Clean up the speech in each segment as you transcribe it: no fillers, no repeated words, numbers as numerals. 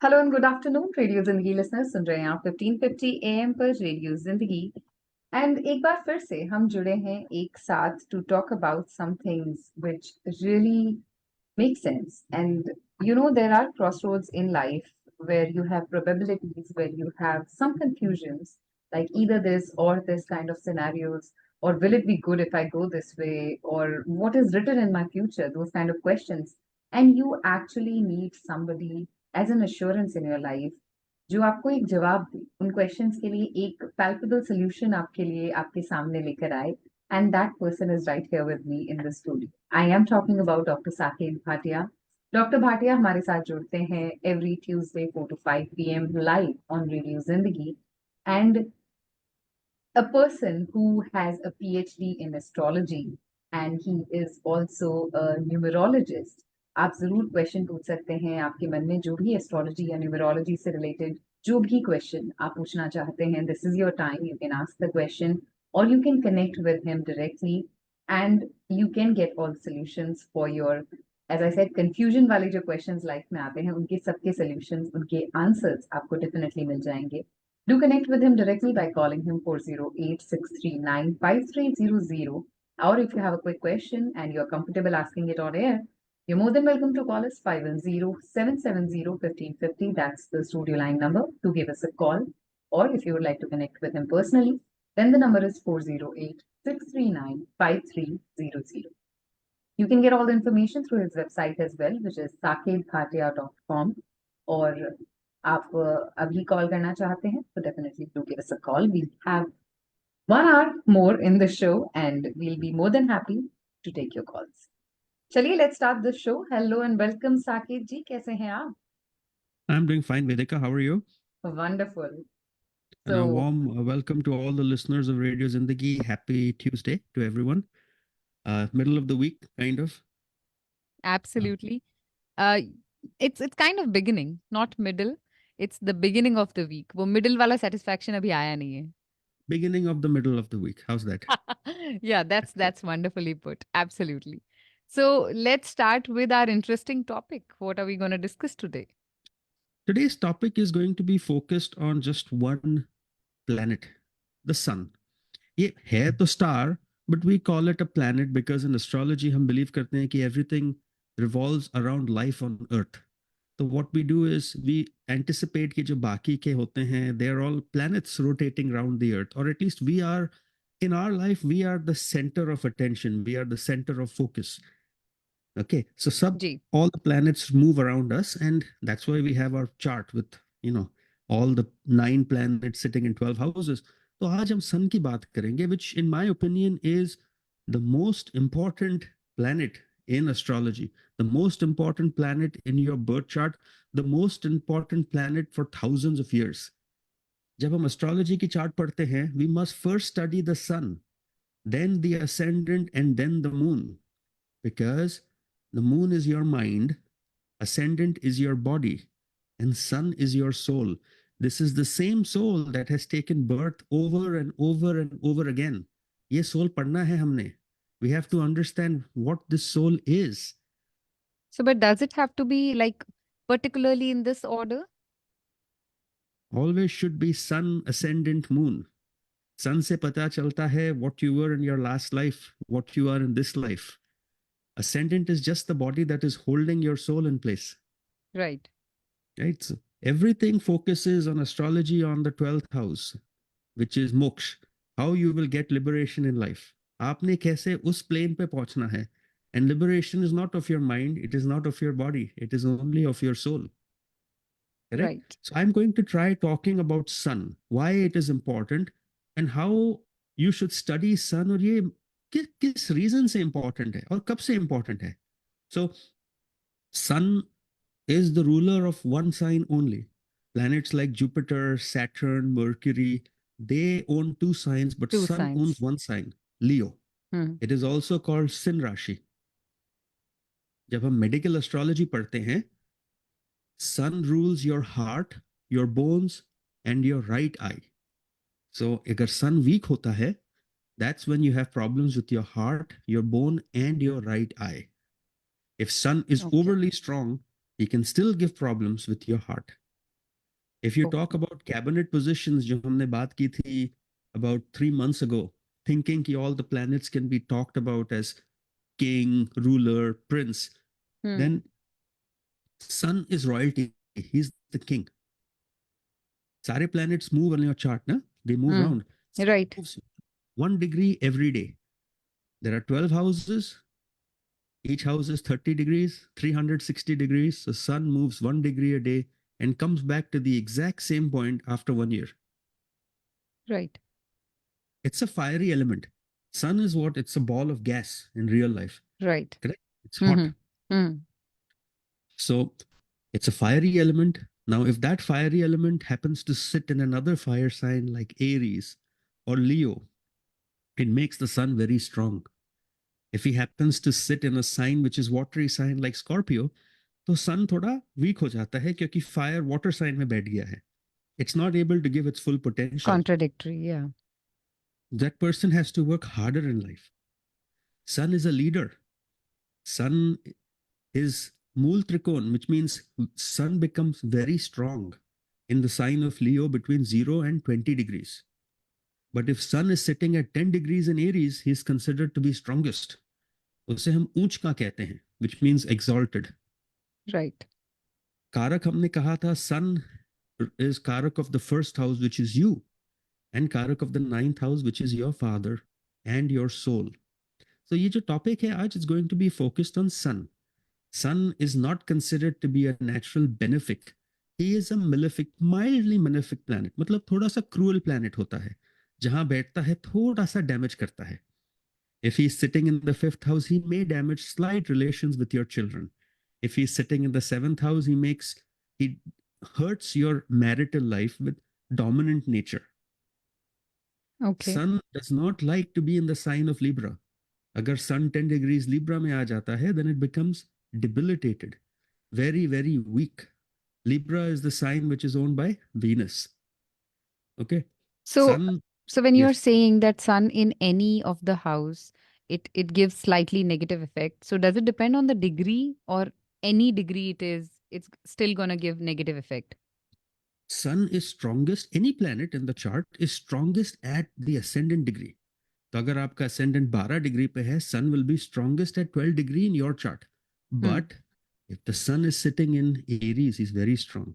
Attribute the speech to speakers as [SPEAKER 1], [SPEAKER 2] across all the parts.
[SPEAKER 1] Hello and good afternoon radio जिंदगी listeners सुन रहे हैं आप 1550 एएम पर रेडियो जिंदगी। एंड एक बार फिर से हम जुड़े हैं एक साथ to talk about some things which really make sense. And you know there are crossroads in life where you have probabilities, where you have some confusions, like either this or this kind of scenarios, or will it be good if I go this way, or what is written in my future, those kind of questions. And you actually need somebody as an assurance in your life जो आपको एक जवाब दे उन questions के लिए, एक palpable solution आपके लिए आपके सामने लेकर आए। And that person is right here with me in the studio. I am talking about doctor Saket Bhatia. Doctor Bhatia हमारे साथ जुड़ते हैं every Tuesday 4 to 5 p.m. Live on radio Zindagi. एंड a person who has a PhD in astrology and he is also a numerologist। आप जरूर question पूछ सकते हैं, आपके मन में जो भी एस्ट्रोलॉजी या न्यूमरोलॉजी से रिलेटेड जो भी क्वेश्चन आप पूछना चाहते हैं, this is your time. You can ask the question और you can connect with him directly and you can get all solutions for your, as I said, confusion वाले जो क्वेश्चंस लाइफ में आते हैं उनके सबके सॉल्यूशंस, उनके आंसर्स आपको डेफिनेटली मिल जाएंगे। Do connect with him directly by calling him 408-639-5300. Or if you have a quick question and you're comfortable asking it on air, you're more than welcome to call us 510-770-1550. That's the studio line number to give us a call. Or if you would like to connect with him personally, then the number is 408-639-5300. You can get all the information through his website as well, which is saketbhatia.com. और आप अभी call करना चाहते हैं तो definitely do give us a call. We have 1 hour more in the show and we'll be more than happy to take your calls। चलिए let's start the show. Hello and welcome Saket ji, कैसे हैं आप?
[SPEAKER 2] I'm doing fine, Vedika. How are you?
[SPEAKER 1] Wonderful.
[SPEAKER 2] And a warm welcome to all the listeners of Radio Zindagi. Happy Tuesday to everyone. Middle of the week, kind of.
[SPEAKER 3] Absolutely. It's kind of beginning, not middle. It's the beginning of the week. वो middle वाला satisfaction अभी आया नहीं है.
[SPEAKER 2] Beginning of the middle of the week. How's that?
[SPEAKER 3] Yeah, that's wonderfully put. Absolutely. So let's start with our interesting topic. What are we going to discuss today?
[SPEAKER 2] Today's topic is going to be focused on just one planet, the sun. ये है तो star, but we call it a planet because in astrology हम believe करते हैं कि everything revolves around life on Earth. So what we do is we anticipate कि जो बाकी के होते हैं, they're all planets rotating around the Earth, or at least we are, in our life, we are the center of attention. We are the center of focus. Okay, so all the planets move around us, and that's why we have our chart with, all the 9 planets sitting in 12 houses. तो आज हम सन की बात करेंगे, which in my opinion is the most important planet in astrology, the most important planet in your birth chart, the most important planet for thousands of years. जब हम astrology की chart पढ़ते हैं, we must first study the sun, then the ascendant, and then the moon, because the moon is your mind, ascendant is your body, and sun is your soul. This is the same soul that has taken birth over and over and over again. ये soul पढ़ना है हमने. We have to understand what this soul is.
[SPEAKER 3] So, but does it have to be like particularly in this order?
[SPEAKER 2] Always should be sun, ascendant, moon. Sun से पता चलता है what you were in your last life, what you are in this life. Ascendant is just the body that is holding your soul in place.
[SPEAKER 3] Right.
[SPEAKER 2] Right. So everything focuses on astrology on the 12th house, which is moksha, how you will get liberation in life. आपने कैसे उस plane पे पहुंचना है. And liberation is not of your mind, it is not of your body, it is only of your soul. Correct?
[SPEAKER 3] Right.
[SPEAKER 2] So I'm going to try talking about sun, why it is important, and how you should study sun, और ये किस reason से important है और कब से important है. So sun is the ruler of one sign only. Planets like Jupiter, Saturn, Mercury, they own 2 signs, but
[SPEAKER 3] Two
[SPEAKER 2] sun
[SPEAKER 3] signs.
[SPEAKER 2] owns 1 sign, Leo. It is also called Sin Rashi. जब हम medical astrology पढ़ते हैं, sun rules your heart, your bones, and your right eye. So अगर sun weak होता है, that's when you have problems with your heart, your bone, and your right eye. If sun is overly strong, he can still give problems with your heart. If you
[SPEAKER 3] Oh.
[SPEAKER 2] talk about cabinet positions, जो हमने बात की थी about 3 months ago, thinking कि all the planets can be talked about as king, ruler, prince,
[SPEAKER 3] Hmm.
[SPEAKER 2] then sun is royalty. He's the king. सारे planets move on your chart, na? They move
[SPEAKER 3] Hmm.
[SPEAKER 2] around. Sun
[SPEAKER 3] Right.
[SPEAKER 2] moves 1 degree every day. There are 12 houses. Each house is 30 degrees, 360 degrees. The sun moves 1 degree a day and comes back to the exact same point after 1 year.
[SPEAKER 3] Right.
[SPEAKER 2] It's a fiery element. Sun is what? It's a ball of gas in real life.
[SPEAKER 3] Right.
[SPEAKER 2] Correct? It's
[SPEAKER 3] Mm-hmm.
[SPEAKER 2] hot.
[SPEAKER 3] Hmm.
[SPEAKER 2] So it's a fiery element. Now, if that fiery element happens to sit in another fire sign like Aries or Leo, it makes the sun very strong. If he happens to sit in a sign which is watery sign like Scorpio, तो सन थोड़ा week हो जाता है क्योंकि fire water sign में बैठ गया है. It's not able to give its full potential.
[SPEAKER 3] Contradictory. Yeah.
[SPEAKER 2] That person has to work harder in life. Sun is a leader. Sun is mool trikon, which means sun becomes very strong in the sign of Leo between 0 and 20 degrees. But if sun is sitting at 10 degrees in Aries, he is considered to be strongest. उसे हम ऊंच का कहते हैं, which means exalted.
[SPEAKER 3] Right.
[SPEAKER 2] कारक हमने कहा था sun is कारक of the first house, which is you, and कारक of the ninth house, which is your father and your soul. So ये जो topic है आज is going to be focused on sun. Sun is not considered to be a natural benefic. He is a malefic, mildly malefic planet. मतलब थोड़ा सा cruel planet होता है, जहां बैठता है थोड़ा सा damage करता है. If he's sitting in the fifth house, he may damage slight relations with your children. If he's sitting in the seventh house, he hurts your marital life with dominant nature.
[SPEAKER 3] Okay.
[SPEAKER 2] Sun does not like to be in the sign of Libra. अगर sun 10 degrees Libra में आ जाता है, then it becomes debilitated, very, very weak. Libra is the sign which is owned by Venus. Okay.
[SPEAKER 3] So,
[SPEAKER 2] Sun,
[SPEAKER 3] so when you are
[SPEAKER 2] yes.
[SPEAKER 3] saying that sun in any of the house, it gives slightly negative effect. So does it depend on the degree, or any degree it's still gonna give negative effect?
[SPEAKER 2] Sun is strongest, any planet in the chart is strongest at the ascendant degree. तो अगर आपका ascendant 12 degree पे है, sun will be strongest at 12 degree in your chart. But if the sun is sitting in Aries, he's very strong.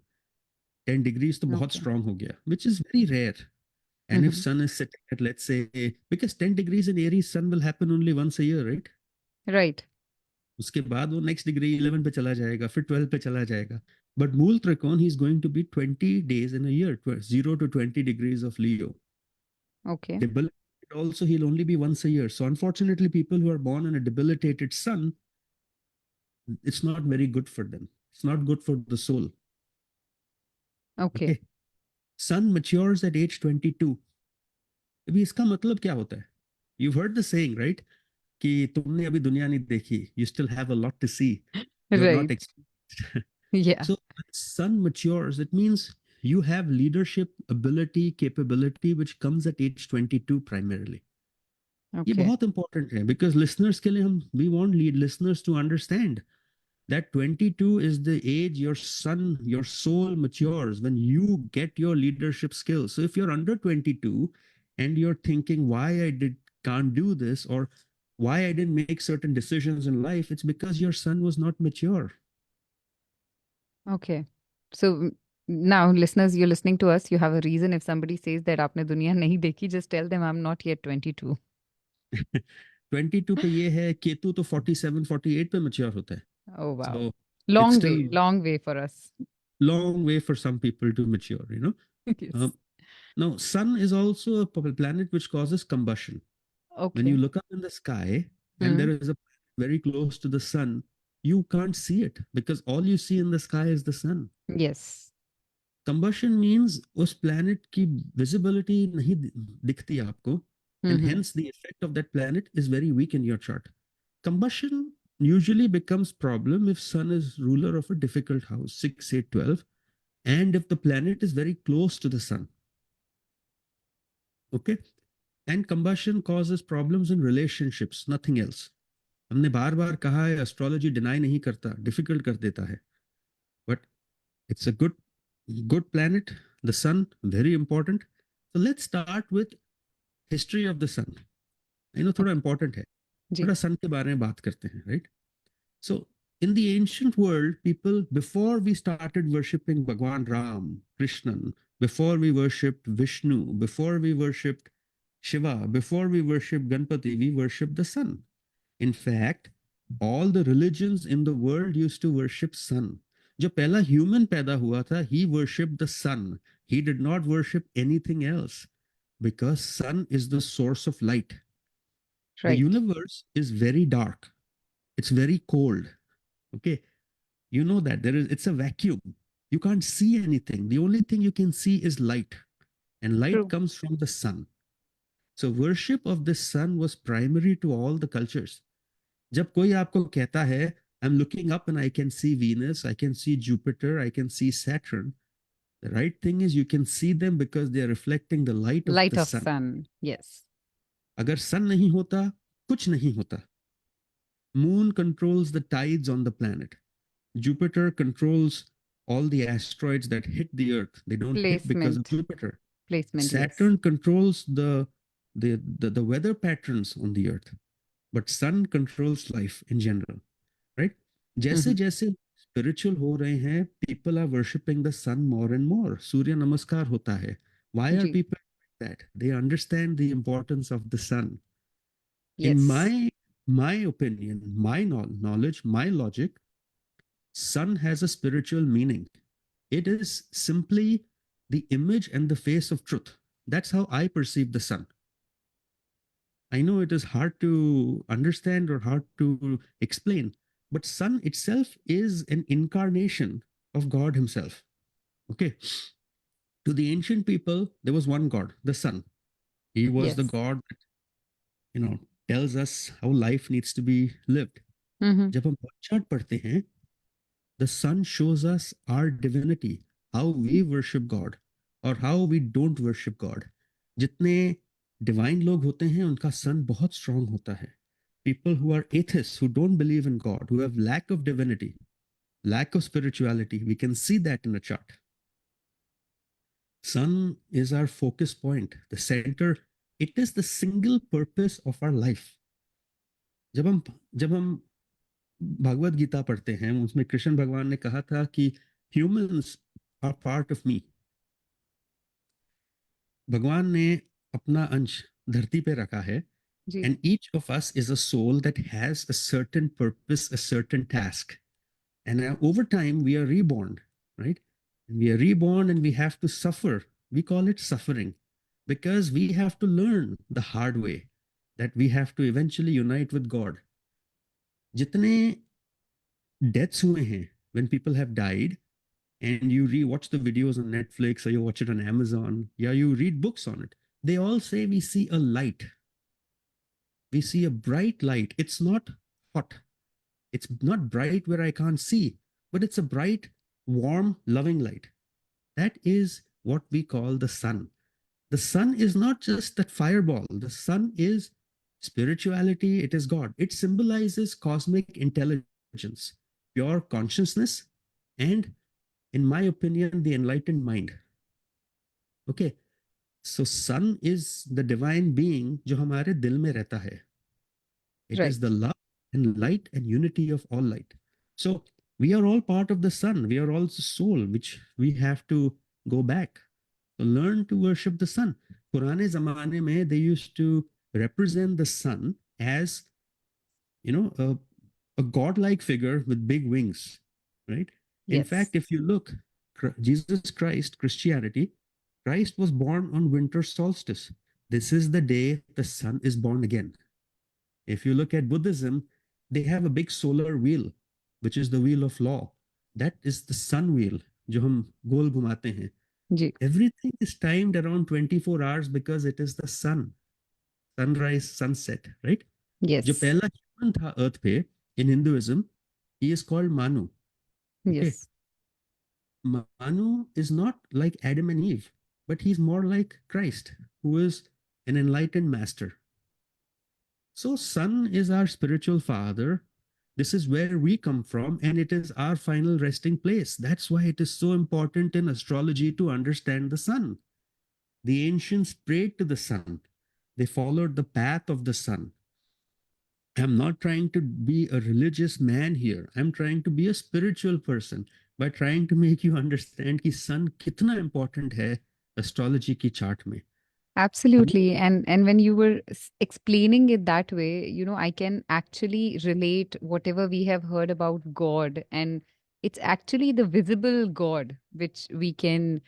[SPEAKER 2] 10 degrees तो बहुत
[SPEAKER 3] Okay.
[SPEAKER 2] strong हो गया, which is very rare. And if sun is sitting at, let's say, because 10 degrees in Aries, sun will happen only once a year, right?
[SPEAKER 3] Right.
[SPEAKER 2] उसके बाद वो next degree 11 पे चला जाएगा, फिर 12 पे चला जाएगा. But मूल त्रिकोण, he's going to be 20 days in a year, 0 to 20 degrees of Leo.
[SPEAKER 3] Okay.
[SPEAKER 2] Debilitated also, he'll only be once a year. So unfortunately, people who are born on a debilitated sun, it's not very good for them. It's not good for the soul.
[SPEAKER 3] Okay.
[SPEAKER 2] Okay. Sun matures at age 22. अभी इसका मतलब क्या होता है? You've heard the saying, right? कि तुमने अभी दुनिया नहीं देखी. You still have a lot to see. You're not
[SPEAKER 3] Right. Yeah.
[SPEAKER 2] So when sun matures, it means you have leadership ability, capability, which comes at age 22 primarily. ये
[SPEAKER 3] Okay.
[SPEAKER 2] बहुत important है because listeners के लिए हम we want lead listeners to understand that 22 is the age your sun, your soul matures when you get your leadership skills. So if you're under 22 and you're thinking why can't do this, or why I didn't make certain decisions in life, it's because your sun was not mature.
[SPEAKER 3] Okay. So now, listeners, you're listening to us. You have a reason. If somebody says that आपने दुनिया नहीं देखी, just tell them I'm not yet 22.
[SPEAKER 2] 22 पे ये है, केतु तो 47 48 पे mature होता है.
[SPEAKER 3] Oh wow.
[SPEAKER 2] So
[SPEAKER 3] Long
[SPEAKER 2] it's still
[SPEAKER 3] long way for us.
[SPEAKER 2] long way for some people to mature, you know.
[SPEAKER 3] Yes.
[SPEAKER 2] Now sun is also a planet which causes combustion. When
[SPEAKER 3] Okay.
[SPEAKER 2] you look up in the sky and there is a planet very close to the sun, you can't see it because all you see in the sky is the sun.
[SPEAKER 3] Yes.
[SPEAKER 2] Combustion means उस planet की visibility नहीं दिखती आपको, and hence the effect of that planet is very weak in your chart. Combustion usually becomes problem if sun is ruler of a difficult house, 6, 8, 12, and if the planet is very close to the sun. Okay? And combustion causes problems in relationships, nothing else. हमने बार बार कहा है, astrology deny नहीं करता, difficult कर देता है. But it's a good good planet, the sun, very important. So let's start with history of the sun. I know थोड़ा important है.
[SPEAKER 3] जी
[SPEAKER 2] थोड़ा sun के बारे में बात करते हैं, right? So in the ancient world, people, before we started worshipping Bhagwan Ram, Krishnan, before we worshipped Vishnu, before we worshipped Shiva, before we worshipped Ganpati, we worshipped the sun. In fact, all the religions in the world used to worship sun. जो पहला human पैदा हुआ था, he worshipped the sun. He did not worship anything else because sun is the source of light. The
[SPEAKER 3] right
[SPEAKER 2] universe is very dark. It's very cold. Okay. You know that it's a vacuum. You can't see anything. The only thing you can see is light, and light
[SPEAKER 3] true
[SPEAKER 2] comes from the sun. So worship of the sun was primary to all the cultures. जब कोई आपको कहता है I'm looking up and I can see Venus, I can see Jupiter, I can see Saturn, the right thing is you can see them because they are reflecting the light of
[SPEAKER 3] light
[SPEAKER 2] the
[SPEAKER 3] of
[SPEAKER 2] sun.
[SPEAKER 3] sun yes
[SPEAKER 2] अगर sun नहीं होता, कुछ नहीं होता. Moon controls the tides on the planet. Jupiter controls all the asteroids that hit the Earth. They don't hit because of
[SPEAKER 3] placement
[SPEAKER 2] Jupiter.
[SPEAKER 3] placement yes
[SPEAKER 2] Saturn controls the weather patterns on the Earth, but Sun controls life in general, right? जैसे
[SPEAKER 3] mm-hmm.
[SPEAKER 2] जैसे spiritual हो रहे हैं, people are worshipping the sun more and more. सूर्य नमस्कार होता है. Why are
[SPEAKER 3] ji
[SPEAKER 2] people like that? They understand the importance of the sun. In
[SPEAKER 3] yes
[SPEAKER 2] my opinion, my knowledge, my logic, sun has a spiritual meaning. It is simply the image and the face of truth. That's how I perceive the sun. I know it is hard to understand or hard to explain, but sun itself is an incarnation of God himself. Okay. To the ancient people, there was one God, the sun. He was the
[SPEAKER 3] yes
[SPEAKER 2] God that, tells us how life needs to be lived.
[SPEAKER 3] mm-hmm.
[SPEAKER 2] जब हम chart पढ़ते हैं, the sun shows us our divinity, how we worship God or how we don't worship God. जितने divine लोग होते हैं उनका sun बहुत strong होता है. People who are atheists, who don't believe in God, who have lack of divinity, lack of spirituality, we can see that in the chart. Sun is our focus point, the center. It is the single purpose of our life. जब हम भगवत गीता पढ़ते हैं, उसमें कृष्ण भगवान ने कहा था कि humans are part of me. भगवान ने अपना अंश धरती पे रखा है,
[SPEAKER 3] जी
[SPEAKER 2] and each of us is a soul that has a certain purpose, a certain task. And over time, we are reborn, right? And we are reborn and we have to suffer. We call it suffering because we have to learn the hard way that we have to eventually unite with God. जितने deaths हुए हैं, when people have died, and you re-watch the videos on Netflix or you watch it on Amazon, yeah, you read books on it, they all say we see a light. We see a bright light. It's not hot. It's not bright where I can't see, but it's a bright, warm, loving light. That is what we call the sun. The sun is not just that fireball. The sun is spirituality. It is God. It symbolizes cosmic intelligence, pure consciousness, and in my opinion, the enlightened mind. Okay. So sun is the divine being जो हमारे दिल में रहता है. It is
[SPEAKER 3] right
[SPEAKER 2] the love and light and unity of all light. So we are all part of the sun. We are all the soul, which we have to go back. So learn to worship the sun. पुराने जमाने में they used to represent the sun as, a godlike figure with big wings, right? In
[SPEAKER 3] yes
[SPEAKER 2] fact, if you look, Jesus Christ, Christianity, Christ was born on winter solstice. This is the day the sun is born again. If you look at Buddhism, they have a big solar wheel, which is the wheel of law. That is the sun wheel, जो हम गोल घुमाते हैं.
[SPEAKER 3] जी
[SPEAKER 2] Everything is timed around 24 hours because it is the sun, sunrise, sunset, right? जो
[SPEAKER 3] yes
[SPEAKER 2] पहला human था earth पे, in Hinduism, he is called Manu. Okay.
[SPEAKER 3] yes
[SPEAKER 2] Manu is not like Adam and Eve, but he's more like Christ, who is an enlightened master. So sun is our spiritual father. This is where we come from, and it is our final resting place. That's why it is so important in astrology to understand the sun. The ancients prayed to the sun, they followed the path of the sun. I'm not trying to be a religious man here. I'm trying to be a spiritual person by trying to make you understand कि sun कितना important है astrology की chart में.
[SPEAKER 3] Absolutely. And when you were explaining it that way, I can actually relate whatever we have heard about God, and it's actually the visible God which we can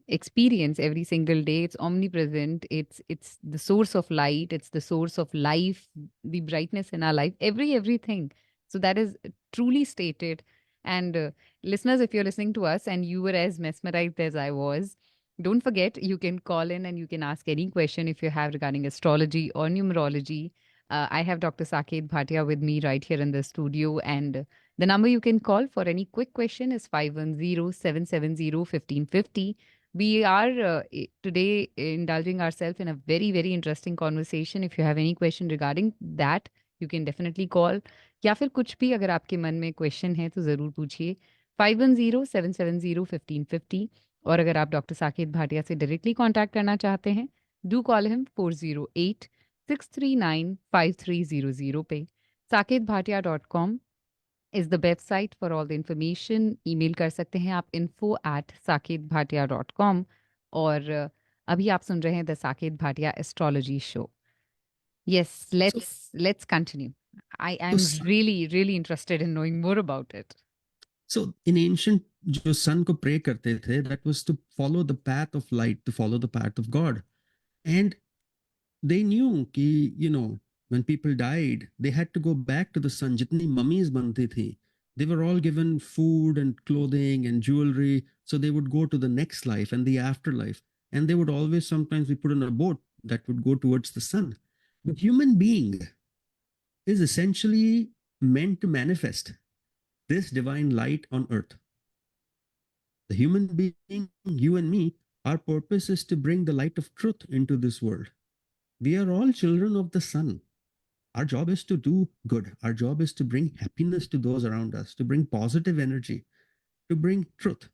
[SPEAKER 3] experience every single day. It's omnipresent. It's the source of light. It's the source of life, the brightness in our life, everything. So that is truly stated. And listeners, if you're listening to us and you were as mesmerized as I was, don't forget, you can call in and you can ask any question if you have regarding astrology or numerology. I have Dr. Saket Bhatia with me right here in the studio. And the number you can call for any quick question is 510-770-1550. We are today indulging ourselves in a very, very interesting conversation. If you have any question regarding that, you can definitely call. या फिर कुछ भी अगर आपके मन में question है तो ज़रूर पूछिए 510-770-1550. और अगर आप डॉक्टर साकेत भाटिया से डायरेक्टली कांटेक्ट करना चाहते हैं, डू कॉल हिम 408-639-5300 पे. saketbhatia.com is the website for all the information. Email कर सकते हैं आप info@saketbhatia.com. और अभी आप सुन रहे हैं the Saket Bhatia astrology show. Yes, let's continue. I am
[SPEAKER 2] So
[SPEAKER 3] really interested in knowing more about it.
[SPEAKER 2] So in ancient, जो sun को pray करते थे, that was to follow the path of light, to follow the path of God. And they knew कि, when people died, they had to go back to the sun. जितनी mummies बनती थी, they were all given food and clothing and jewelry. So they would go to the next life and the afterlife. And they would always sometimes be put in a boat that would go towards the sun. The human being is essentially meant to manifest this divine light on earth. The human being, you and me, our purpose is to bring the light of truth into this world. We are all children of the sun. Our job is to do good. Our job is to bring happiness to those around us, to bring positive energy, to bring truth.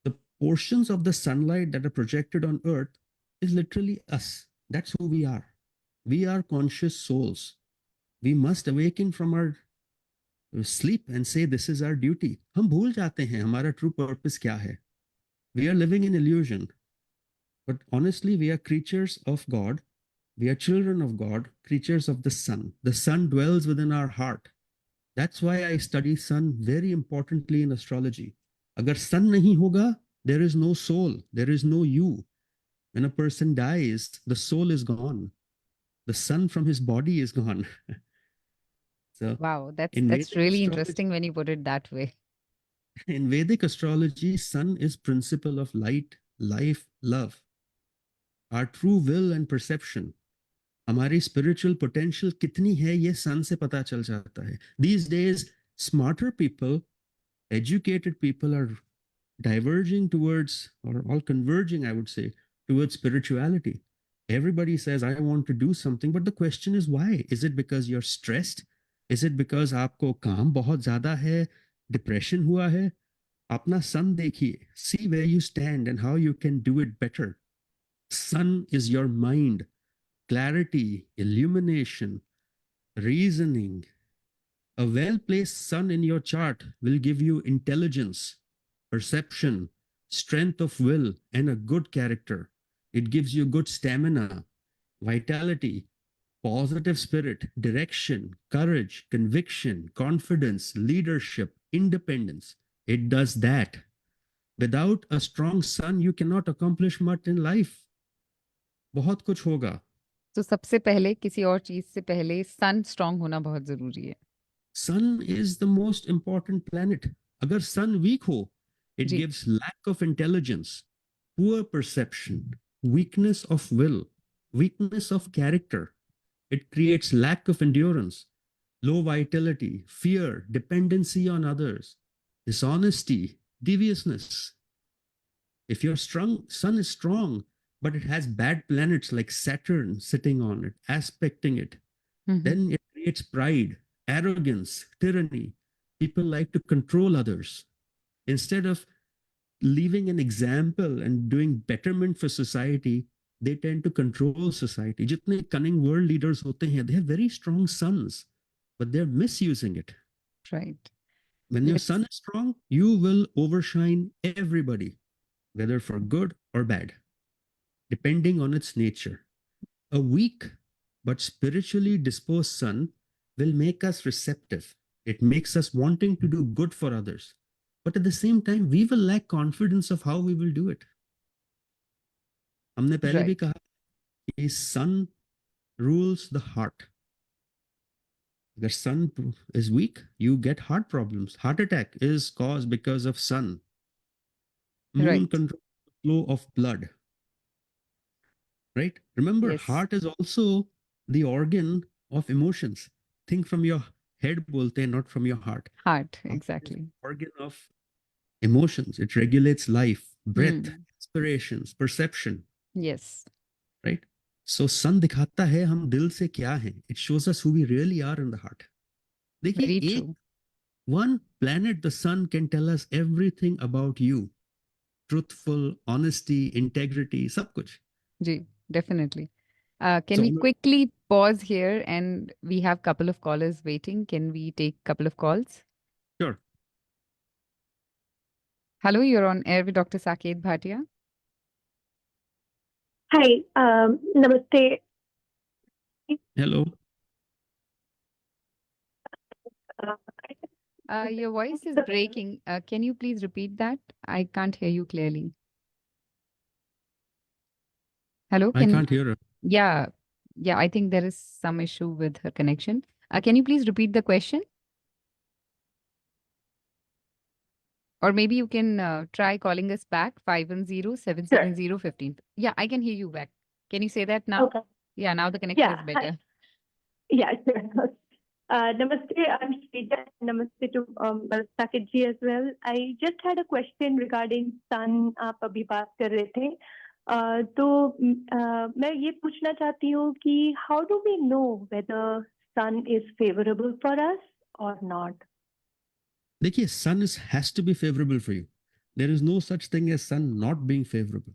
[SPEAKER 2] The portions of the sunlight that are projected on earth is literally us. That's who we are. We are conscious souls. We must awaken from our sleep and say this is our duty. हम भूल जाते हैं हमारा true purpose क्या है. We are living in illusion. But honestly, we are creatures of God. We are children of God, creatures of the sun. The sun dwells within our heart. That's why I study sun very importantly in astrology. अगर sun नहीं होगा, there is no soul. There is no you. When a person dies, the soul is gone. The sun from his body is gone. So
[SPEAKER 3] Wow, that's
[SPEAKER 2] in
[SPEAKER 3] that's
[SPEAKER 2] Vedic
[SPEAKER 3] really
[SPEAKER 2] astrology,
[SPEAKER 3] interesting when you put it that way.
[SPEAKER 2] in Vedic astrology, sun is principle of light, life, love. Our true will and perception. हमारी spiritual potential कितनी है ये sun से पता चल जाता है. These days, smarter people, educated people are diverging towards, or all converging, I would say, towards spirituality. Everybody says, I want to do something, but the question is why? Is it because you're stressed? Is it because आपको काम बहुत ज़्यादा है? Depression हुआ है? अपना sun देखिए. See where you stand and how you can do it better. Sun is your mind, clarity, illumination, reasoning. A well-placed sun in your chart will give you intelligence, perception, strength of will, and a good character. It gives you good stamina, vitality, positive spirit, direction, courage, conviction, confidence, leadership, independence. It does that. Without a strong sun, you cannot accomplish much in life. बहुत कुछ होगा.
[SPEAKER 3] तो सबसे पहले किसी और चीज से पहले सन स्ट्रांग होना बहुत जरूरी है.
[SPEAKER 2] Sun is the most important planet. अगर sun weak हो, it
[SPEAKER 3] ji.
[SPEAKER 2] gives lack of intelligence, poor perception, weakness of will, weakness of character. It creates lack of endurance, low vitality, fear, dependency on others, dishonesty, deviousness. If your sun is strong, but it has bad planets like Saturn sitting on it, aspecting it,
[SPEAKER 3] Mhm.
[SPEAKER 2] then it creates pride. arrogance, tyranny. People like to control others. Instead of leaving an example and doing betterment for society, they tend to control society. Jitne cunning world leaders hote hain, they have very strong suns, but they're misusing it.
[SPEAKER 3] Right.
[SPEAKER 2] When your
[SPEAKER 3] Let's
[SPEAKER 2] sun is strong, you will overshine everybody, whether for good or bad, depending on its nature. A weak but spiritually disposed sun will make us receptive. It makes us wanting to do good for others. But at the same time, we will lack confidence of how we will do it. हमने पहले भी
[SPEAKER 3] right.
[SPEAKER 2] कहा कि sun rules the heart. The sun is weak, you get heart problems. Heart attack is caused because of sun. Moon
[SPEAKER 3] Right.
[SPEAKER 2] controls the flow of blood. Right? Remember,
[SPEAKER 3] Yes.
[SPEAKER 2] heart is also the organ of emotions. Think from your head, bolte, not from your heart.
[SPEAKER 3] Heart.
[SPEAKER 2] Heart is
[SPEAKER 3] Exactly.
[SPEAKER 2] the organ of emotions. It regulates life, breath,
[SPEAKER 3] Hmm.
[SPEAKER 2] inspirations, perception.
[SPEAKER 3] Yes.
[SPEAKER 2] Right? So sun दिखाता है हम दिल से क्या हैं. It shows us who we really are in the heart. देखिए
[SPEAKER 3] Very
[SPEAKER 2] एक
[SPEAKER 3] true.
[SPEAKER 2] one planet, the sun, can tell us everything about you. Truthful, honesty, integrity, सब कुछ.
[SPEAKER 3] Ji, definitely. Can
[SPEAKER 2] So
[SPEAKER 3] we quickly pause here, and we have couple of callers waiting? Can we take couple of calls?
[SPEAKER 2] sure.
[SPEAKER 3] Hello, you're on air with Dr. Saket Bhatia.
[SPEAKER 4] Hi, namaste.
[SPEAKER 2] Hello.
[SPEAKER 3] Your voice is breaking. Can you please repeat that? I can't hear you clearly. Hello,
[SPEAKER 2] I can't hear her.
[SPEAKER 3] Yeah, I think there is some issue with her connection. Can you please repeat the question? Or maybe you can try calling us back, 510-770-15. Yeah, I can hear you back. Can you say that now?
[SPEAKER 4] Okay.
[SPEAKER 3] Yeah, now the connection is
[SPEAKER 4] Hi.
[SPEAKER 3] better.
[SPEAKER 4] Yeah, sure. Namaste, I'm Srija. Namaste to Saket ji as well. I just had a question regarding sun. आप अभी बात कर रहे थे. तो मैं ये पूछना चाहती हूँ कि how do we know whether sun is favorable for us or not?
[SPEAKER 2] देखिए, sun has to be favorable for you. There is no such thing as sun not being favorable.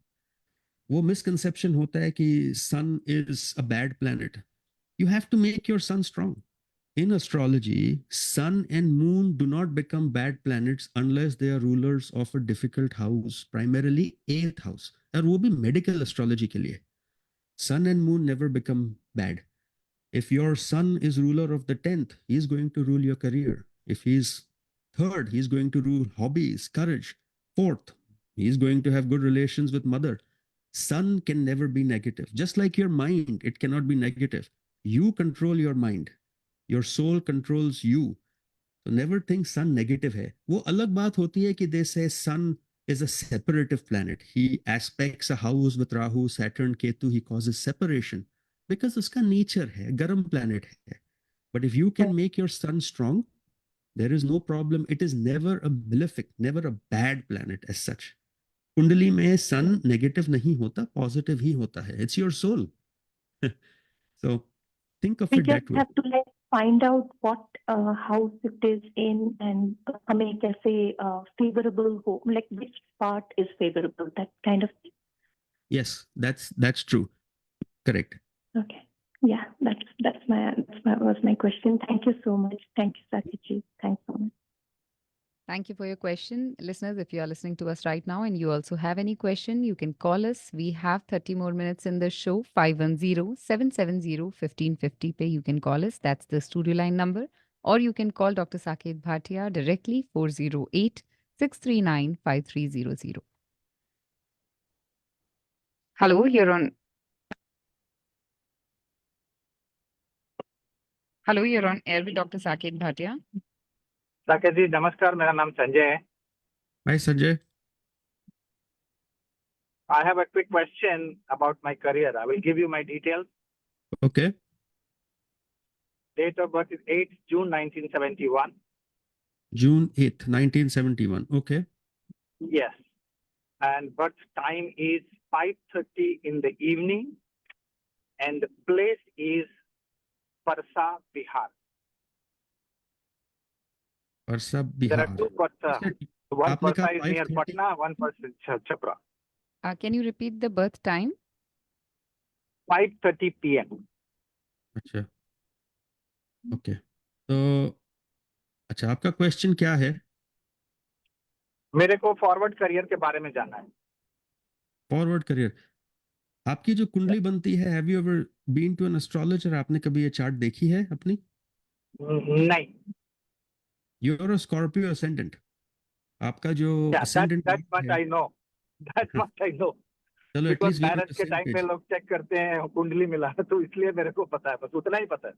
[SPEAKER 2] वो misconception होता है कि sun is a bad planet. You have to make your sun strong. In astrology, sun and moon do not become bad planets unless they are rulers of a difficult house, primarily 8th house. और वो भी medical astrology के लिए. Sun and moon never become bad. If your sun is ruler of the 10th, he is going to rule your career. If he's third, he's going to rule hobbies, courage. Fourth, he's going to have good relations with mother. Sun can never be negative. Just like your mind, it cannot be negative. You control your mind. Your soul controls you. So never think sun negative है. वो अलग बात होती है कि they say sun is a separative planet. He aspects a house with Rahu, Saturn, Ketu. He causes separation because उसका nature है, गर्म planet है. But if you can make your sun strong, there is no problem. It is never a malefic, never a bad planet as such. कुंडली में sun negative नहीं होता, positive ही होता है. It's your soul. So think of
[SPEAKER 4] We
[SPEAKER 2] it
[SPEAKER 4] just
[SPEAKER 2] that way.
[SPEAKER 4] have to find out what house it is in and हमें कैसे favorable हो, like which part is favorable, that kind of thing.
[SPEAKER 2] Yes, that's true. Correct.
[SPEAKER 4] Okay. Yeah, that's my question. Thank you so much. Thank you, Saketji. Thanks so much.
[SPEAKER 3] Thank you for your question. Listeners, if you are listening to us right now and you also have any question, you can call us. We have 30 more minutes in the show. 510-770-1550 pe you can call us. That's the studio line number. Or you can call Dr. Saket Bhatia directly, 408-639-5300. Hello, you're on. Hello, you're on air with Dr. Saket Bhatia.
[SPEAKER 5] Saket जी नमस्कार, मेरा नाम संजय है.
[SPEAKER 2] Hi, Sanjay.
[SPEAKER 5] I have a quick question about my career. I will give you my details.
[SPEAKER 2] Okay.
[SPEAKER 5] Date of birth is 8th June 1971.
[SPEAKER 2] June 8th, 1971. Okay.
[SPEAKER 5] Yes. And birth time is 5:30 in the evening. And the place is Parsa, Bihar.
[SPEAKER 2] Parsa
[SPEAKER 5] There are
[SPEAKER 2] Bihar.
[SPEAKER 5] two Parsa. One
[SPEAKER 2] आपने
[SPEAKER 5] Parsa
[SPEAKER 2] कहा
[SPEAKER 5] is near
[SPEAKER 2] 5:30.
[SPEAKER 5] Patna, one Parsa is Chhapra.
[SPEAKER 3] Can you repeat the birth time?
[SPEAKER 5] 5:30 p.m.
[SPEAKER 2] अच्छा, okay. तो अच्छा, आपका question क्या है?
[SPEAKER 5] मेरे को फॉरवर्ड करियर के बारे में जानना है.
[SPEAKER 2] Forward career. आपकी जो कुंडली बनती है, have you ever been to an astrologer? आपने कभी ये चार्ट देखी है अपनी?
[SPEAKER 5] नहीं.
[SPEAKER 2] You are a Scorpio ascendant. आपका जो
[SPEAKER 5] Yeah,
[SPEAKER 2] ascendant
[SPEAKER 5] that much I know. That much I know.
[SPEAKER 2] चलो,
[SPEAKER 5] Because
[SPEAKER 2] at least we are
[SPEAKER 5] marriage के टाइम पे लोग चेक करते हैं कुंडली मिला है, तो इसलिए मेरे को पता है, बस उतना ही पता है.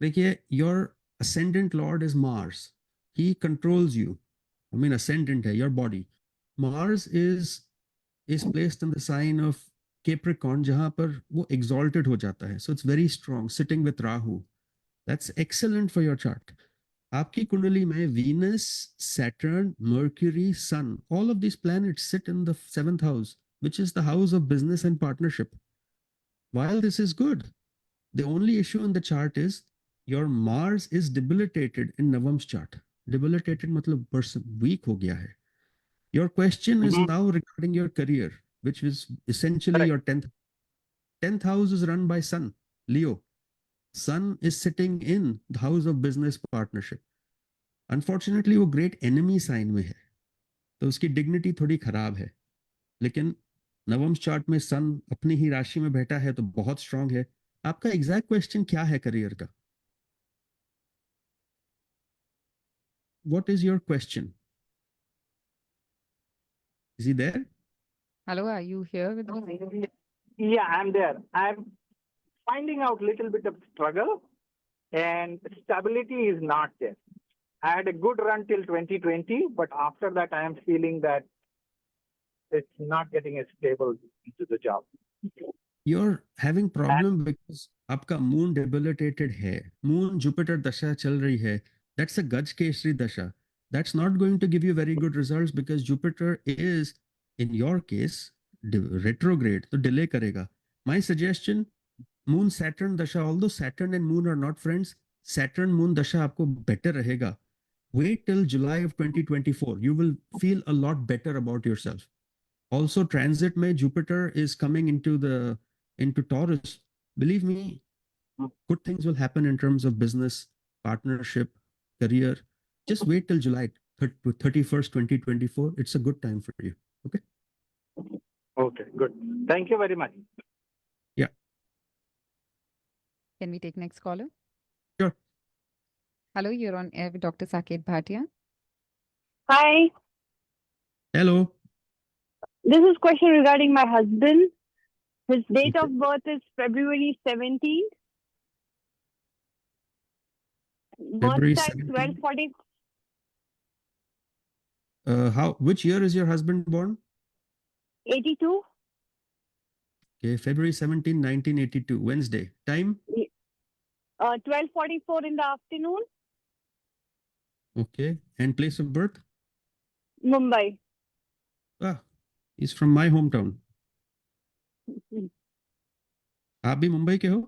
[SPEAKER 2] देखिए, your ascendant lord is Mars. He controls you. I mean ascendant है your body. Mars is placed in the sign of Capricorn, जहां पर वो exalted हो जाता है. So it's very strong sitting with Rahu. That's excellent for your chart. आपकी कुंडली में Venus, Saturn, Mercury, sun, all of these planets sit in the 7th house, which is the house of business and partnership. While this is good, the only issue in the chart is your Mars is debilitated in Navam's chart. Debilitated matlab person weak ho gaya hai. Your question is now regarding your career, which is essentially your 10th house is run by Sun, Leo. Sun is sitting in the house of business partnership. Unfortunately वो great enemy sign में है, तो उसकी dignity थोड़ी खराब है. लेकिन नवम चार्ट में सन अपनी ही राशि में बैठा है, तो बहुत स्ट्रांग है. आपका एग्जैक्ट क्वेश्चन क्या है करियर का? What is your question? Is he there?
[SPEAKER 3] Hello, are you here with us?
[SPEAKER 5] Yeah, I'm there. I'm finding out little bit of struggle and stability is not there. I had a good run till 2020, but after that I am feeling that it's not getting as stable into the job.
[SPEAKER 2] You're having problem because आपका moon debilitated है. Moon Jupiter दशा चल रही है. That's a गज केसरी दशा. That's not going to give you very good results because Jupiter is, in your case, retrograde, तो delay करेगा. My suggestion, Moon Saturn dasha, although Saturn and Moon are not friends, Saturn Moon dasha आपको better रहेगा. Wait till July of 2024. You will feel a lot better about yourself. Also, transit में Jupiter is coming into Taurus. Believe me, good things will happen in terms of business, partnership, career. Just wait till July 31st, 2024. It's a good time for you. Okay?
[SPEAKER 5] Okay, good. Thank you very much.
[SPEAKER 2] Yeah.
[SPEAKER 3] Can we take next caller?
[SPEAKER 2] Sure.
[SPEAKER 3] Hello, you're on air with Dr. Saket Bhatia.
[SPEAKER 4] Hi,
[SPEAKER 2] Hello.
[SPEAKER 4] this is question regarding my husband. His date
[SPEAKER 2] Okay.
[SPEAKER 4] of birth is February 17th. Birth
[SPEAKER 2] February
[SPEAKER 4] time
[SPEAKER 2] 17th.
[SPEAKER 4] 12:40.
[SPEAKER 2] Which year is your husband born?
[SPEAKER 4] 82.
[SPEAKER 2] Okay, February 17, 1982, Wednesday. Time?
[SPEAKER 4] 12:44 in the afternoon.
[SPEAKER 2] Okay. And place of birth?
[SPEAKER 4] Mumbai.
[SPEAKER 2] Ah, he's from my hometown. आप भी मुंबई के हो?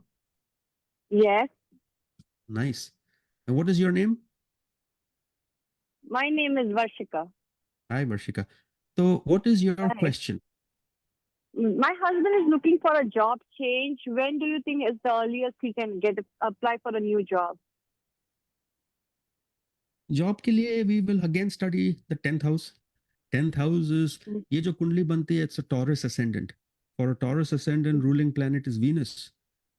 [SPEAKER 4] Yes.
[SPEAKER 2] Nice. And what is your name?
[SPEAKER 4] My name is Varshika.
[SPEAKER 2] Hi, Varshika. So what is your
[SPEAKER 4] Hi.
[SPEAKER 2] question?
[SPEAKER 4] My husband is looking for a job change. When do you think is the earliest he can apply for a new job?
[SPEAKER 2] Job के लिए we will again study the 10th house. 10th house is, ये जो कुंडली बनती है, it's a Taurus ascendant. For a Taurus ascendant, ruling planet is Venus,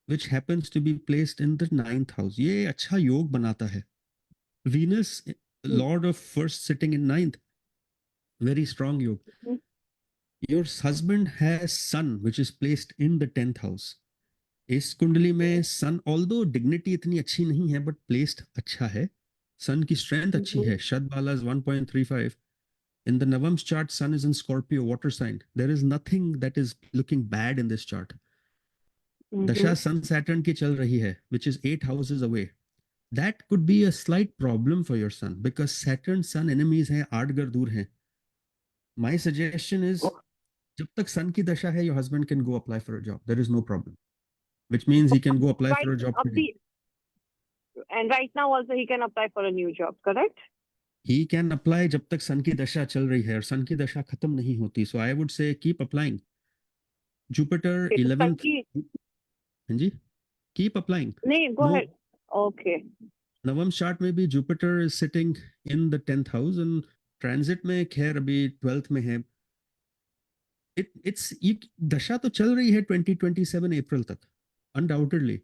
[SPEAKER 2] which happens to be placed in the 9th house. ये अच्छा योग बनाता है. Venus, Lord of first sitting in 9th. Very strong yog. Your husband has Sun, which is placed in the 10th house. इस कुंडली में सन, although dignity इतनी अच्छी नहीं है, बट प्लेस्ड अच्छा है. सन की स्ट्रेंथ अच्छी है. शद बाला is 1.35. In the Navam's chart, Sun is in Scorpio, water sign. There is nothing that is looking bad in this chart. Dasha Sun Saturn की चल रही है, which is 8 houses away. That could be a slight problem for your son because Saturn Sun enemies हैं, 8 घर दूर हैं. My suggestion is, जब तक Sun की दशा है, your husband can go apply for a job. There is no problem. Which means he can go apply for a job today.
[SPEAKER 6] And right now also he can apply for a new job, correct?
[SPEAKER 2] He can apply जब तक सन की दशा चल रही है और सन की दशा खत्म नहीं होती. So I would say keep applying. Jupiter
[SPEAKER 6] Okay, so
[SPEAKER 2] 11th.
[SPEAKER 6] Sanki-
[SPEAKER 2] हाँ जी, keep applying.
[SPEAKER 6] नहीं, go
[SPEAKER 2] No,
[SPEAKER 6] ahead. Okay.
[SPEAKER 2] Navam's chart में भी Jupiter is sitting in the 10th house and transit में खैर अभी 12th में है. It's ये दशा तो चल रही है 2027 अप्रैल तक, undoubtedly.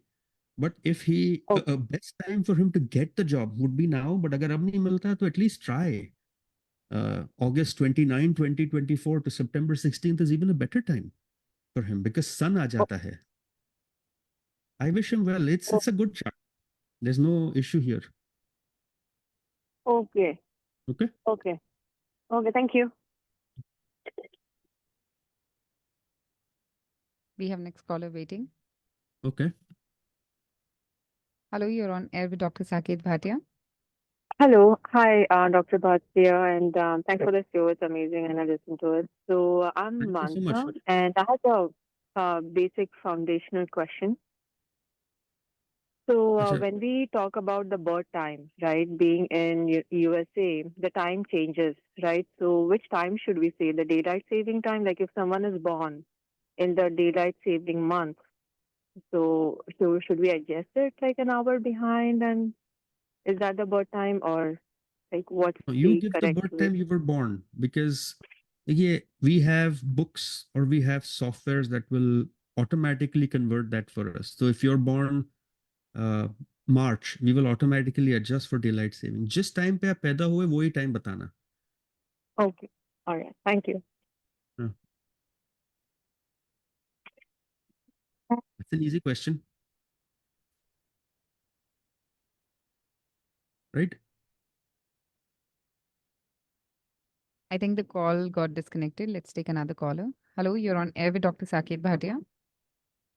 [SPEAKER 2] But if he
[SPEAKER 6] Okay.
[SPEAKER 2] best time for him to get the job would be now. But अगर अब नहीं मिलता तो at least try. August 29, 2024 to September 16th is even a better time for him because sun आ जाता है. I wish him well. It's a good chart. There's no issue here.
[SPEAKER 6] Okay.
[SPEAKER 2] Okay.
[SPEAKER 6] Okay. Okay, thank you.
[SPEAKER 3] We have next caller waiting.
[SPEAKER 2] Okay.
[SPEAKER 3] Hello, you're on air with Dr. Saket Bhatia.
[SPEAKER 7] Hello. Hi, Dr. Bhatia, and thanks for the show. It's amazing, and I listen to it. So I'm
[SPEAKER 2] Thank you so
[SPEAKER 7] Mansa,
[SPEAKER 2] much.
[SPEAKER 7] and I have a basic foundational question. So
[SPEAKER 2] Achha,
[SPEAKER 7] when we talk about the birth time, right, being in USA, the time changes, right? So which time should we say? The daylight saving time? Like if someone is born in the daylight saving month, so should we adjust it like an hour behind? And is that the birth time, or like what's
[SPEAKER 2] you
[SPEAKER 7] the
[SPEAKER 2] give the
[SPEAKER 7] correct
[SPEAKER 2] birth
[SPEAKER 7] way?
[SPEAKER 2] time you were born because yeah, we have books or we have softwares that will automatically convert that for us. So if you're born March, we will automatically adjust for daylight saving. जिस time पे आप पैदा हुए वही time बताना.
[SPEAKER 7] Okay. All right. Thank you.
[SPEAKER 2] That's an easy question, right?
[SPEAKER 3] I think the call got disconnected. Let's take another caller. Hello, you're on air with Dr. Saket Bhatia.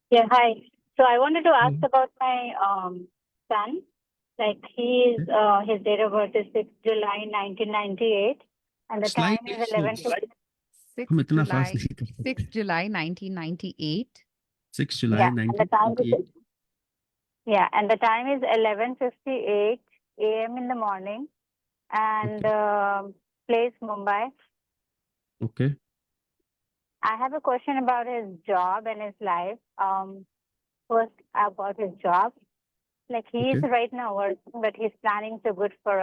[SPEAKER 8] Yeah, hi. So I wanted to ask
[SPEAKER 2] Mhm.
[SPEAKER 8] about my son. Like his date of birth is 6th July 1998, and the time
[SPEAKER 2] Slightly
[SPEAKER 8] is
[SPEAKER 2] slow.
[SPEAKER 8] 11:50.
[SPEAKER 3] 6th
[SPEAKER 2] हम इतना
[SPEAKER 3] July,
[SPEAKER 2] fast नहीं कर सकते.
[SPEAKER 3] 6th July 1998.
[SPEAKER 2] 6 July
[SPEAKER 8] Yeah, and the time is
[SPEAKER 2] 1998.
[SPEAKER 8] and the time is 11:58 a.m. in the morning, and place Mumbai.
[SPEAKER 2] Okay.
[SPEAKER 8] I have a question about his job and his life. First about his job. Like he is
[SPEAKER 2] Okay.
[SPEAKER 8] right now working, but he's planning to look for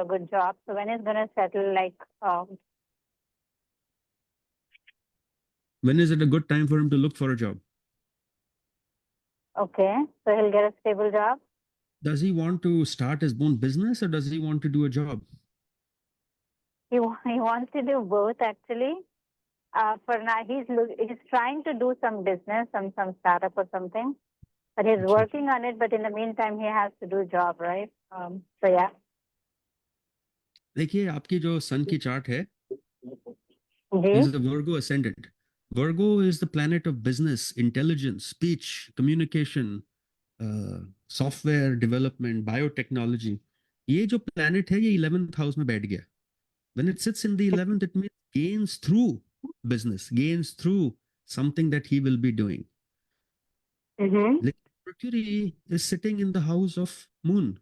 [SPEAKER 8] a good job. So when he's gonna settle, like
[SPEAKER 2] When is it a good time for him to look for a job?
[SPEAKER 8] okay, so he'll get a stable job.
[SPEAKER 2] Does he want to start his own business or does he want to do a job?
[SPEAKER 8] He wants to do both actually. For now, he's trying to do some business, some startup or something, but he's
[SPEAKER 2] Achha.
[SPEAKER 8] working on it. But in the meantime, he has to do a job, right? So yeah.
[SPEAKER 2] देखिए आपकी जो सन की chart है
[SPEAKER 8] जी.
[SPEAKER 2] is the Virgo ascendant. Virgo is the planet of business, intelligence, speech, communication, software development, biotechnology. ये जो planet है ये 11th house में बैठ गया. When it sits in the 11th, it means gains through business, gains through something that he will be doing.
[SPEAKER 8] Mm-hmm.
[SPEAKER 2] Mercury is sitting in the house of Moon.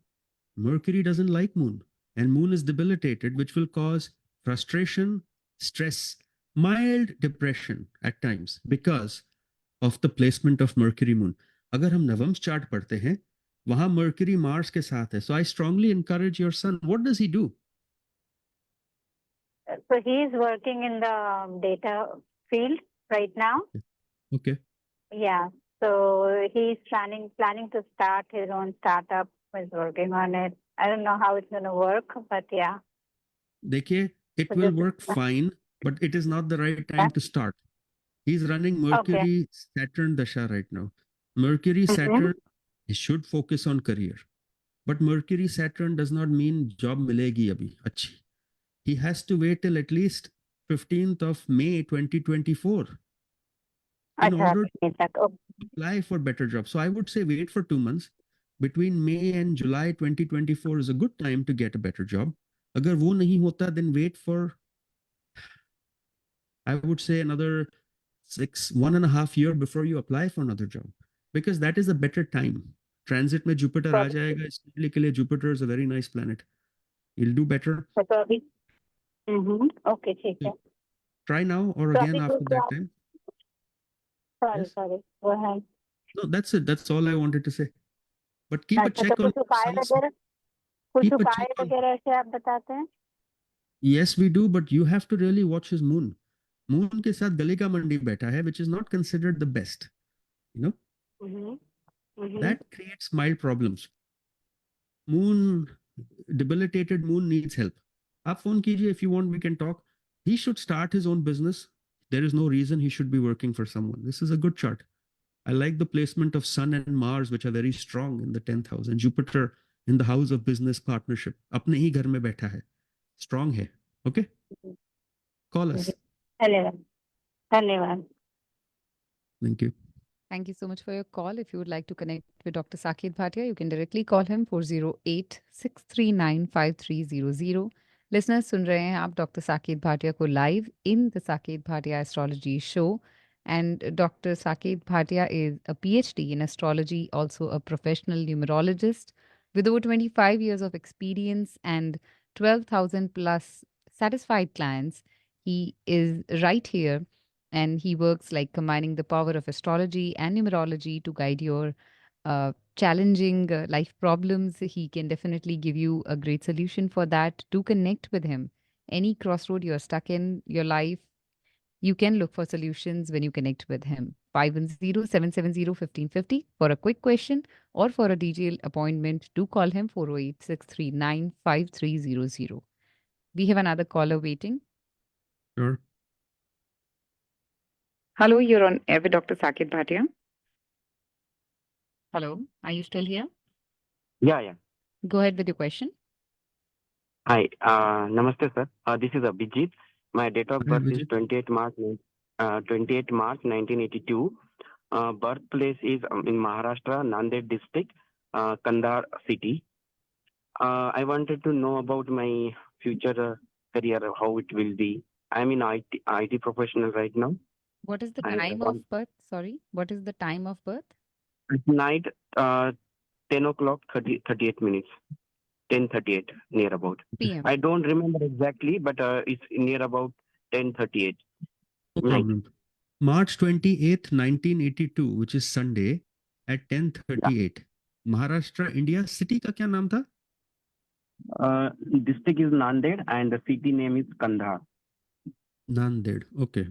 [SPEAKER 2] Mercury doesn't like Moon, and Moon is debilitated, which will cause frustration, stress, mild depression at times because of the placement of Mercury Moon. अगर हम नवम्स chart पढ़ते हैं वहां Mercury Mars के साथ है. So I strongly encourage your son. What does he do?
[SPEAKER 8] So he's working in the data field right now.
[SPEAKER 2] Okay.
[SPEAKER 8] Yeah. So he's planning to start his own startup. He's working on it. I don't know how it's going to work, but yeah.
[SPEAKER 2] देखिए, it
[SPEAKER 8] So
[SPEAKER 2] will
[SPEAKER 8] this-
[SPEAKER 2] work fine, but it is not the right time to start. He's running Mercury Saturn Dasha right now. Mercury Saturn, he should focus on career. But Mercury Saturn does not mean job milegi abhi achhi. He has to wait till at least 15th of May 2024 in order to apply for better jobs. So I would say wait for 2 months. Between May and July 2024 is a good time to get a better job. Agar wo nahi hota, then wait for, I would say, another 1.5 years before you apply for another job, because that is a better time. Transit में Jupiter आ जाएगा, इसके लिए Jupiter is a very nice planet, you'll do better.
[SPEAKER 8] तो अभी okay ठीक है.
[SPEAKER 2] Try now or
[SPEAKER 8] तो
[SPEAKER 2] again
[SPEAKER 8] अभी
[SPEAKER 2] after that time. Yes.
[SPEAKER 8] Sorry वो है.
[SPEAKER 2] No, that's it. That's all I wanted to say. But keep a
[SPEAKER 8] अच्छा,
[SPEAKER 2] check
[SPEAKER 8] तो
[SPEAKER 2] on
[SPEAKER 8] कुछ उपाय
[SPEAKER 2] sun.
[SPEAKER 8] वगैरह कुछ
[SPEAKER 2] Keep a
[SPEAKER 8] उपाय
[SPEAKER 2] check on.
[SPEAKER 8] वगैरह से आप बताते हैं?
[SPEAKER 2] Yes, we do, but you have to really watch his moon. Moon के साथ गले का मंडी बैठा है, which is not considered the best. You know, that creates mild problems. Moon, debilitated moon needs help. आप phone कीजिए if you want, we can talk. He should start his own business. There is no reason he should be working for someone. This is a good chart. I like the placement of Sun and Mars, which are very strong in the 10th house, and Jupiter in the house of business partnership. अपने ही घर में बैठा है, strong है. Okay, call us.
[SPEAKER 8] धन्यवाद. धन्यवाद.
[SPEAKER 2] Thank you.
[SPEAKER 3] Thank you so much for your call. If you would like to connect with Dr. Saket Bhatia, you can directly call him 408-639-5300. Listeners, सुन रहे हैं आप डॉक्टर साकेत भाटिया को live in the Saket Bhatia Astrology Show. And Dr. Saket Bhatia is a PhD in astrology, also a professional numerologist with over 25 years of experience and 12,000 plus satisfied clients. He is right here. And he works like combining the power of astrology and numerology to guide your challenging life problems. He can definitely give you a great solution for that. Do connect with him. Any crossroad you're stuck in your life, you can look for solutions when you connect with him. 510-770-1550 for a quick question or for a detailed appointment. Do call him 408-639-5300. We have another caller waiting.
[SPEAKER 2] Sure.
[SPEAKER 3] Hello, you're on air with Dr. Saket Bhatia. Hello, are you still here?
[SPEAKER 9] Yeah.
[SPEAKER 3] Go ahead with your question.
[SPEAKER 9] Hi. Namaste, sir. This is Abhijit. My date of birth is 28 March 1982. Birthplace is in Maharashtra, Nanded district, Kandahar city. I wanted to know about my future career, how it will be. I'm in IT professional right now.
[SPEAKER 3] What is the time of birth? Sorry, what is the time of birth?
[SPEAKER 9] Night, 10 o'clock, 38 minutes. 10:38, near about.
[SPEAKER 3] PM.
[SPEAKER 9] I don't remember exactly, but it's near about 10:38.
[SPEAKER 2] No problem. March 28th, 1982, which is Sunday at 10:38. Maharashtra, India. City का क्या नाम था?
[SPEAKER 9] District is Nanded and the city name is Kandahar.
[SPEAKER 2] Nanded. Okay.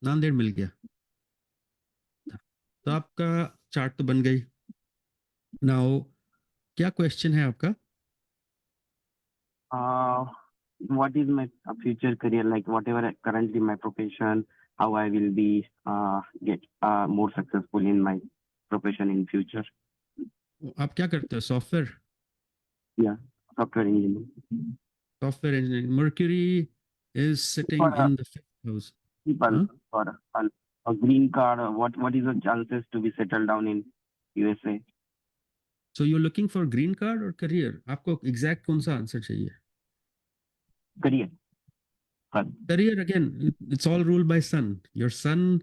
[SPEAKER 2] Nanded मिल गया. तो आपका chart तो बन गई. नाउ क्या क्वेश्चन है आपका?
[SPEAKER 9] What is my future career, like whatever currently my profession, how I will be get more successful in my profession in future.
[SPEAKER 2] आप क्या करते हो? Software?
[SPEAKER 9] Yeah, software engineering.
[SPEAKER 2] Software engineering. Mercury is sitting in the 5th house.
[SPEAKER 9] People for a green card, what is the chances to be settled down in USA?
[SPEAKER 2] So you're looking for green card or career? आपको exact कौन सा answer चाहिए?
[SPEAKER 9] Career.
[SPEAKER 2] Career, again, it's all ruled by sun. Your sun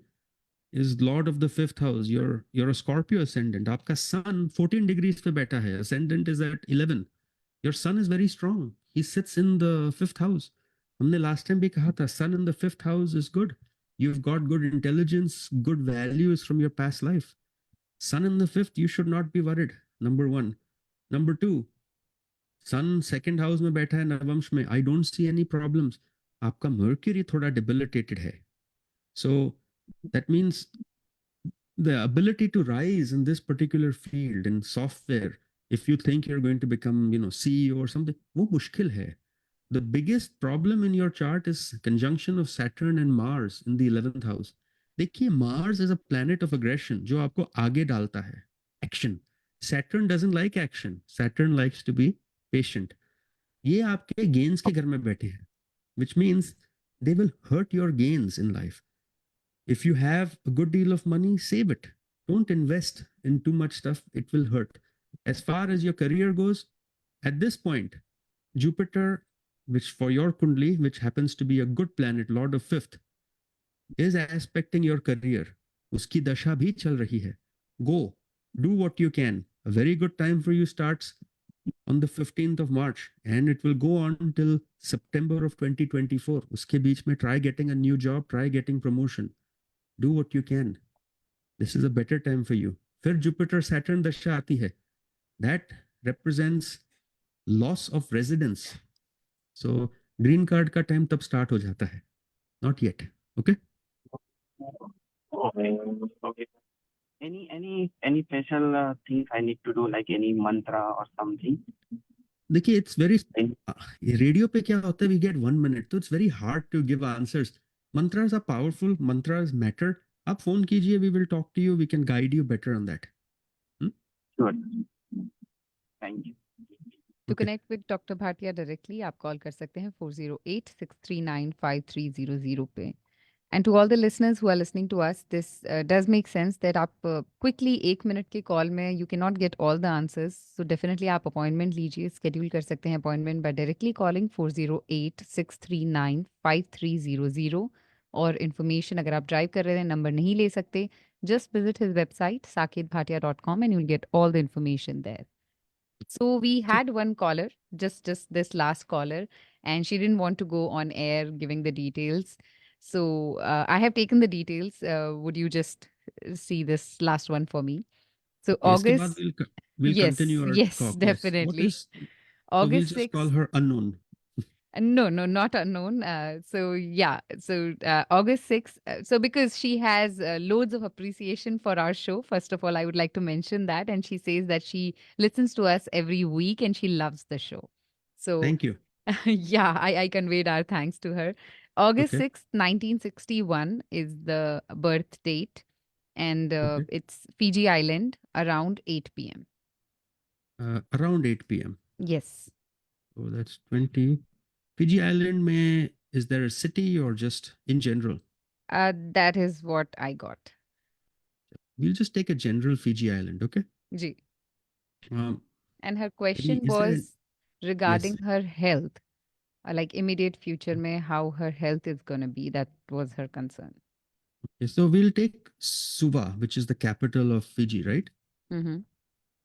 [SPEAKER 2] is lord of the 5th house. You're a Scorpio ascendant. आपका sun 14 degrees पे बैठा है. Ascendant is at 11. Your sun is very strong. He sits in the 5th house. हमने last time भी कहा था, sun in the 5th house is good. You've got good intelligence, good values from your past life. Sun in the 5th, you should not be worried. Number one. Number two, sun 2nd house में बैठा है नवंश में. I don't see any problems. आपका Mercury थोड़ा debilitated है. So that means the ability to rise in this particular field in software, if you think you're going to become, CEO or something, वो मुश्किल है. The biggest problem in your chart is conjunction of Saturn and Mars in the 11th house. देखिए, Mars is a planet of aggression, जो आपको आगे डालता है. Action. Saturn doesn't like action. Saturn likes to be patient. ये आपके gains के घर में बैठे हैं, which means they will hurt your gains in life. If you have a good deal of money, save it. Don't invest in too much stuff. It will hurt. As far as your career goes, at this point, Jupiter, which for your Kundli, which happens to be a good planet, Lord of 5th, is aspecting your career. Uski dasha bhi chal rahi hai. Go, do what you can. A very good time for you starts on the 15th of March and it will go on until September of 2024. Uske beech mein try getting a new job, try getting promotion. Do what you can. This is a better time for you. फिर Jupiter Saturn dasha आती है. That represents loss of residence. So green card का time तब start हो जाता है. Not yet. Okay?
[SPEAKER 9] Okay. Any special things I need to do, like any mantra or something?
[SPEAKER 2] देखिए it's very radio पे क्या होता है, we get 1 minute, तो it's very hard to give answers. Mantras are powerful, mantras matter. आप phone कीजिए, we will talk to you, we can guide you better on that.
[SPEAKER 9] Sure. Thank you.
[SPEAKER 3] To
[SPEAKER 2] Okay.
[SPEAKER 3] connect with Dr. Bhatia directly, आप call कर सकते हैं 408-639-5300 पे. And to all the listeners who are listening to us, this does make sense that आप quickly 1 minute के call में you cannot get all the answers. So definitely आप appointment लीजिए, schedule कर सकते हैं appointment by directly calling 408-639-5300. और information अगर आप drive कर रहे हैं, number नहीं ले सकते, just visit his website saketbhatia.com and you'll get all the information there. So we had one caller, just this last caller, and she didn't want to go on air giving the details. So I have taken the details. Would you just see this last one for me? So
[SPEAKER 2] इसके बाद
[SPEAKER 3] August,
[SPEAKER 2] we'll
[SPEAKER 3] yes,
[SPEAKER 2] continue our
[SPEAKER 3] yes,
[SPEAKER 2] talk.
[SPEAKER 3] definitely.
[SPEAKER 2] What is, so we'll
[SPEAKER 3] August
[SPEAKER 2] just
[SPEAKER 3] 6th.
[SPEAKER 2] call her unknown.
[SPEAKER 3] No, not unknown. So yeah, so August 6th. So because she has loads of appreciation for our show, first of all, I would like to mention that. And she says that she listens to us every week and she loves the show. So
[SPEAKER 2] Thank you.
[SPEAKER 3] yeah, I conveyed our thanks to her. August
[SPEAKER 2] Okay.
[SPEAKER 3] 6th, 1961 is the birth date. And
[SPEAKER 2] Okay.
[SPEAKER 3] it's Fiji Island around 8 p.m.
[SPEAKER 2] Around 8 p.m.
[SPEAKER 3] Yes.
[SPEAKER 2] So that's 20. Fiji Island mein, is there a city or just in general?
[SPEAKER 3] That is what I got.
[SPEAKER 2] We'll just take a general Fiji Island, okay?
[SPEAKER 3] Ji.
[SPEAKER 2] Um,
[SPEAKER 3] And her question
[SPEAKER 2] is there
[SPEAKER 3] was regarding
[SPEAKER 2] yes.
[SPEAKER 3] her health, like immediate future mein, how her health is going to be. That was her concern.
[SPEAKER 2] Okay, so we'll take Suva, which is the capital of Fiji, right?
[SPEAKER 3] Mm-hmm.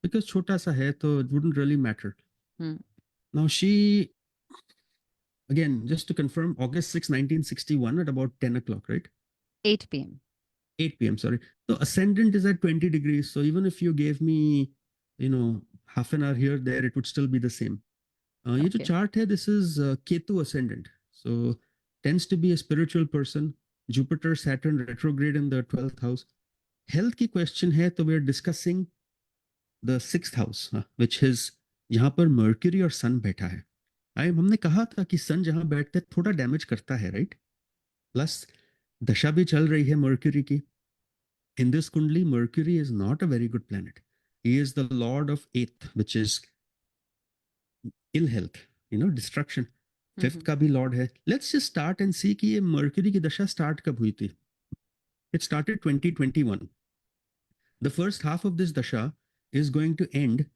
[SPEAKER 2] Because chota sa hai, so it wouldn't really matter.
[SPEAKER 3] Hmm.
[SPEAKER 2] Now she, again, just to confirm, August 6, 1961 at about 10 o'clock, right?
[SPEAKER 3] 8 p.m.
[SPEAKER 2] 8 p.m. Sorry. So ascendant is at 20 degrees. So even if you gave me, half an hour here, there, it would still be the same. ये जो
[SPEAKER 3] Okay.
[SPEAKER 2] chart है, this is Ketu ascendant. So tends to be a spiritual person. Jupiter, Saturn retrograde in the 12th house. Health की question है, तो we're discussing the 6th house, which is यहाँ पर Mercury और Sun बैठा है. हमने कहा था कि Sun जहाँ बैठता है थोड़ा डैमेज करता है, right? Plus दशा भी चल रही है Mercury की. In this kundli, Mercury is not a very good planet. He is the lord of 8th, which is ill health, destruction. 5th का भी lord है. Let's just start and see कि ये Mercury की दशा start कब हुई थी. It started 2021. The first half of this dasha is going to end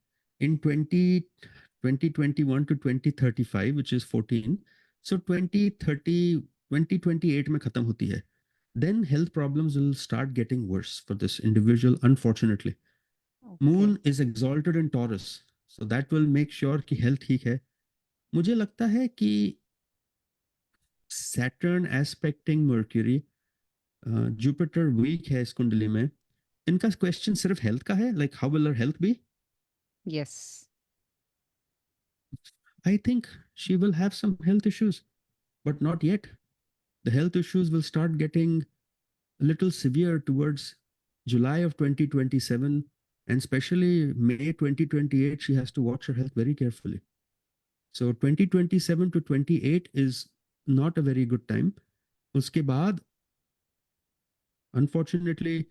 [SPEAKER 2] in 2021 to 2035, which is 14. So 2028 में खत्म होती है. Then health problems will start getting worse for this individual, unfortunately.
[SPEAKER 3] Okay.
[SPEAKER 2] Moon is exalted in Taurus. So that will make sure कि health ठीक है. मुझे लगता है कि Saturn aspecting Mercury, Jupiter weak है इस कुंडली में. इनका क्वेश्चन सिर्फ हेल्थ का है, like how will her health be?
[SPEAKER 3] Yes.
[SPEAKER 2] I think she will have some health issues, but not yet. The health issues will start getting a little severe towards July of 2027, and especially May 2028, she has to watch her health very carefully. So 2027 to 28 is not a very good time. Uske baad, unfortunately,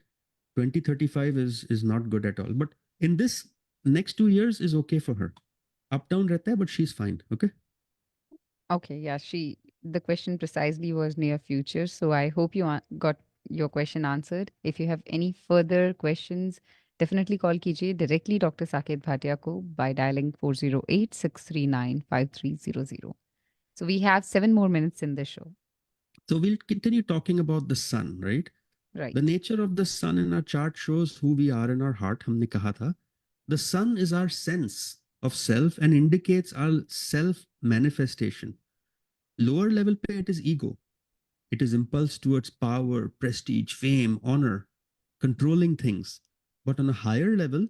[SPEAKER 2] 2035 is not good at all. But in this next 2 years is okay for her. Up down rehta hai, but she's fine. Okay.
[SPEAKER 3] Okay. Yeah. The question precisely was near future. So I hope you got your question answered. If you have any further questions, definitely call कीजिए directly Dr. Saket Bhatia को by dialing 408-639-5300. So we have 7 more minutes in the show.
[SPEAKER 2] So we'll continue talking about the sun, right?
[SPEAKER 3] Right.
[SPEAKER 2] The nature of the sun in our chart shows who we are in our heart. हमने कहा था. The sun is our sense of self and indicates our self manifestation. Lower level pe it is ego. It is impulse towards power, prestige, fame, honor, controlling things. But on a higher level,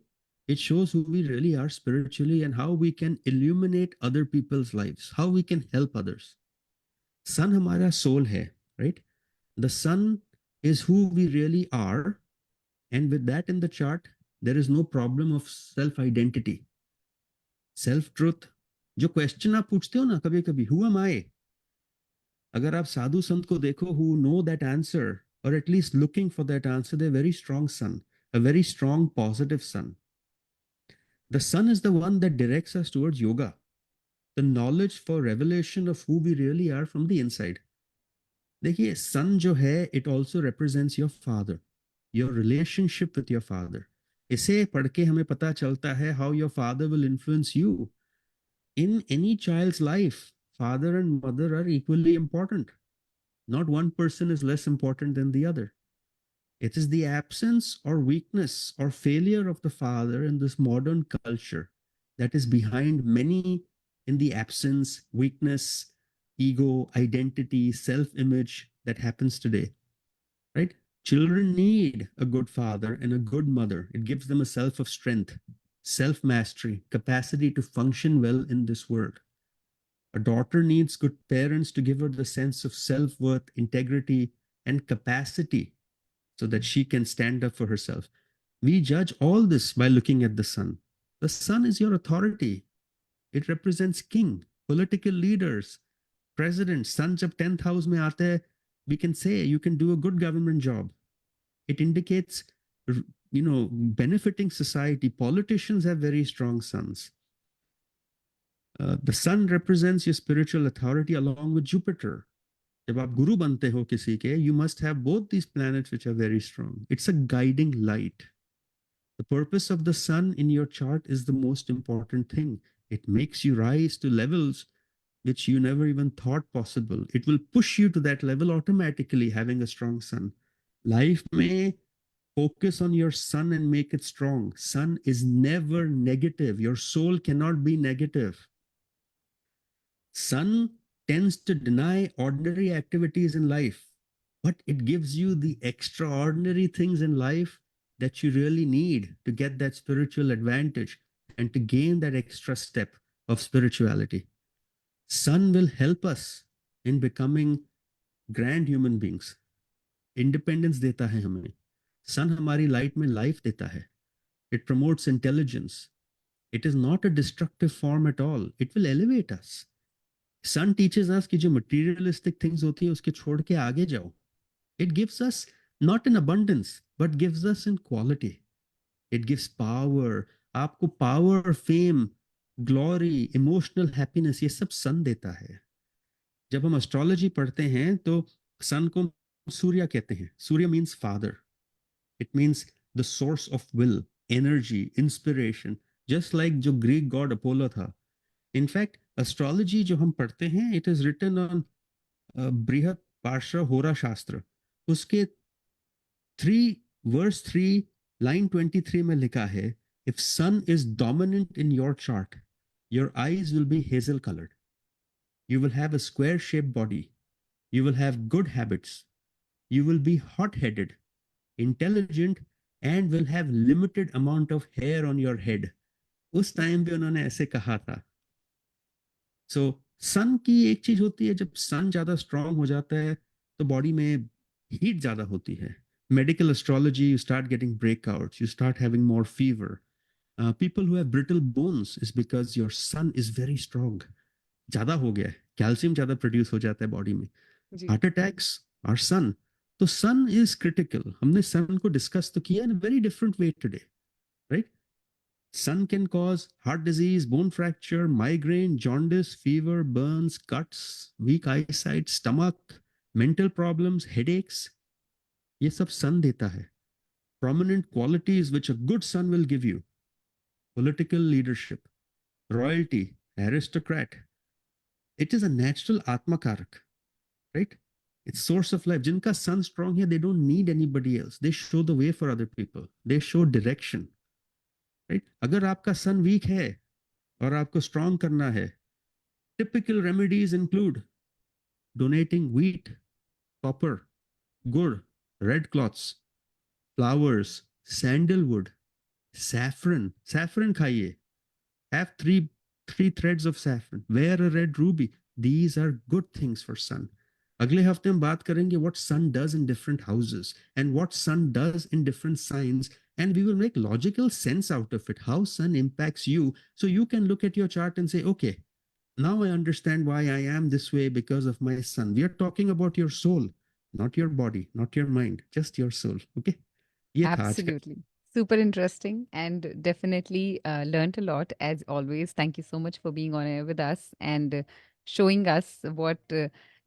[SPEAKER 2] it shows who we really are spiritually and how we can illuminate other people's lives, how we can help others. Sun hamara soul hai, right? The sun is who we really are. And with that in the chart, there is no problem of self-identity. Self-truth. जो question आप पूछते हो ना कभी कभी, who am I? अगर आप साधु संत को देखो who know that answer, or at least looking for that answer, they're very strong sun, a very strong positive sun. The sun is the one that directs us towards yoga, the knowledge for revelation of who we really are from the inside. देखिए sun जो है, it also represents your father, your relationship with your father. इसे पढ़ के हमें पता चलता है how your father will influence you. In any child's life, father and mother are equally important. Not one person is less important than the other. It is the absence or weakness or failure of the father in this modern culture that is behind many in the absence, weakness, ego, identity, self-image that happens today, right? Children need a good father and a good mother. It gives them a self of strength, self-mastery, capacity to function well in this world. A daughter needs good parents to give her the sense of self-worth, integrity, and capacity so that she can stand up for herself. We judge all this by looking at the sun. The sun is your authority. It represents king, political leaders, presidents. Sun jab 10th house mein aata hai, we can say you can do a good government job. It indicates, benefiting society. Politicians have very strong suns. The sun represents your spiritual authority along with Jupiter. जब आप गुरु बनते हो किसी के, you must have both these planets which are very strong. It's a guiding light. The purpose of the sun in your chart is the most important thing. It makes you rise to levels which you never even thought possible. It will push you to that level automatically, having a strong sun. Life may focus on your sun and make it strong. Sun is never negative. Your soul cannot be negative. Sun tends to deny ordinary activities in life, but it gives you the extraordinary things in life that you really need to get that spiritual advantage and to gain that extra step of spirituality. Sun will help us in becoming grand human beings. Independence देता है हमें. Sun हमारी light में life देता है. It promotes intelligence. It is not a destructive form at all. It will elevate us. Sun teaches us कि जो materialistic things होती है उसके छोड़ के आगे जाओ. It gives us not in abundance, but gives us in quality. It gives power. आपको power, fame, glory, emotional happiness, ये सब sun देता है. जब हम astrology पढ़ते हैं तो sun को सूर्य कहते हैं. सूर्य means father. It means the source of will, energy, inspiration, just like जो Greek god Apollo था. In fact, astrology जो हम पढ़ते हैं, it is written on बृहत पार्श्व होरा शास्त्र. उसके 3 verse 3 line 23 में लिखा है, if sun is dominant in your chart, your eyes will be hazel colored. You will have a square shaped body. You will have good habits. You will be hot headed, intelligent, and will have limited amount of hair on your head. उस time पे उन्होंने ऐसे कहा था. So sun की एक चीज होती है, जब sun ज्यादा strong हो जाता है तो बॉडी में हीट ज्यादा होती है. Medical astrology, you start getting breakouts, you start having more fever. People who have brittle bones is because your sun is very strong. ज्यादा हो गया है, कैल्शियम ज्यादा प्रोड्यूस हो जाता है बॉडी में. हार्ट अटैक्स आर सन. तो सन इज क्रिटिकल. हमने सन को डिस्कस तो किया in a very different way today, right? Sun can cause heart disease, bone fracture, migraine, jaundice, fever, burns, cuts, weak eyesight, stomach, mental problems, headaches. ये सब sun देता है. Prominent qualities which a good sun will give you: political leadership, royalty, aristocrat. It is a natural atmakarak, right? It's source of life. जिनका sun strong है, they don't need anybody else. They show the way for other people. They show direction. Right? अगर आपका सन week है और आपको strong करना है, typical remedies include donating wheat, copper, गुड़, red cloths, flowers, sandalwood, saffron खाइए. Have three threads of saffron. Wear a red ruby. These are good things for sun. अगले हफ्ते हम बात करेंगे what sun does in different houses and what sun does in different signs, and we will make logical sense out of it, how sun impacts you, so you can look at your chart and say, okay, now I understand why I am this way because of my sun. We are talking about your soul, not your body, not your mind, just your soul. Okay? ये था आज का.
[SPEAKER 3] Absolutely. Super interesting and definitely learned a lot as always. Thank you so much for being on air with us and showing us what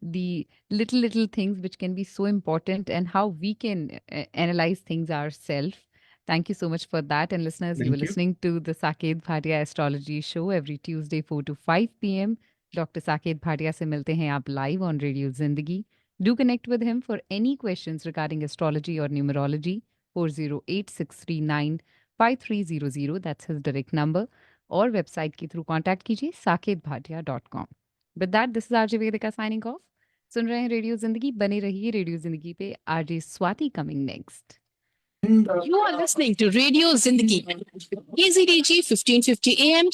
[SPEAKER 3] the little things which can be so important and how we can analyze things ourselves. Thank you so much for that. And listeners, you were
[SPEAKER 2] Thank you.
[SPEAKER 3] listening to the Saket Bhatia Astrology Show every Tuesday 4 to 5 p.m. Dr. Saket Bhatia se milte hain aap live on Radio Zindagi. Do connect with him for any questions regarding astrology or numerology. 408-639-5300. That's his direct number. Or website के through contact कीजिए saketbhatia.com. With that, this is RJ Vedika signing off. सुन रहे हैं radio जिंदगी, बने रहिए radio जिंदगी पे. RJ Swati coming next.
[SPEAKER 10] You are listening to Radio Zindagi. KZDG 1550 AM.